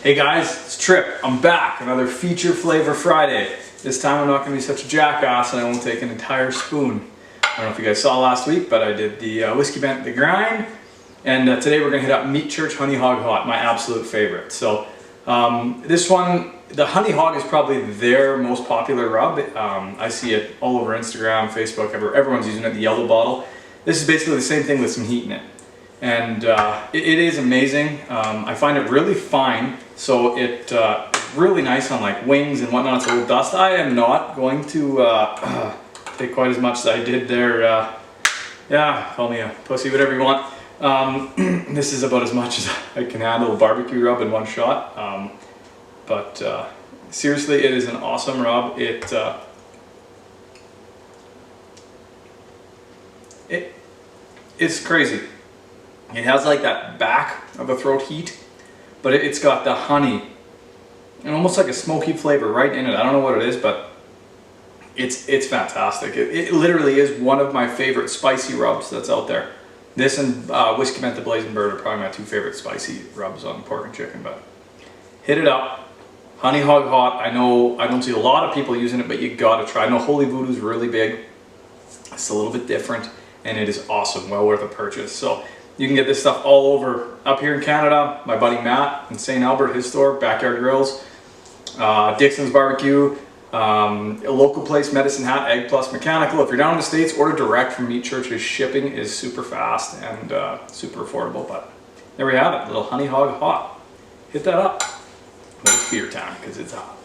Hey guys, it's Trip. I'm back. Another feature Flavor Friday. This time I'm not going to be such a jackass and I won't take an entire spoon. I don't know if you guys saw last week, but I did the Whiskey Bent the Grind. And today we're going to hit up Meatchurch Honey Hog Hot, my absolute favorite. So this one, the Honey Hog is probably their most popular rub. I see it all over Instagram, Facebook, everyone's using it, the yellow bottle. This is basically the same thing with some heat in it. And it is amazing. I find it really fine, so it's really nice on like wings and whatnot. It's a little dust. I am not going to take quite as much as I did there. Yeah, call me a pussy, whatever you want. This is about as much as I can handle a barbecue rub in one shot. But seriously, it is an awesome rub. It's crazy. It has like that back of the throat heat, but it's got the honey and almost like a smoky flavor right in it. I don't know what it is, but it's fantastic. It literally is one of my favorite spicy rubs that's out there. This and Whiskey Bent the Blazing Bird are probably my two favorite spicy rubs on pork and chicken, but hit it up. Honey Hog Hot. I know I don't see a lot of people using it, but you gotta try. I know Holy Voodoo's really big. It's a little bit different and it is awesome, well worth a purchase. So you can get this stuff all over up here in Canada. My buddy Matt in St. Albert, his store, Backyard Grills, Dixon's Barbecue, a local place, Medicine Hat, Egg Plus Mechanical. If you're down in the States, order direct from Meatchurch. His shipping is super fast and super affordable. But there we have it, little Honey Hog Hot. Hit that up when it's beer time because it's hot.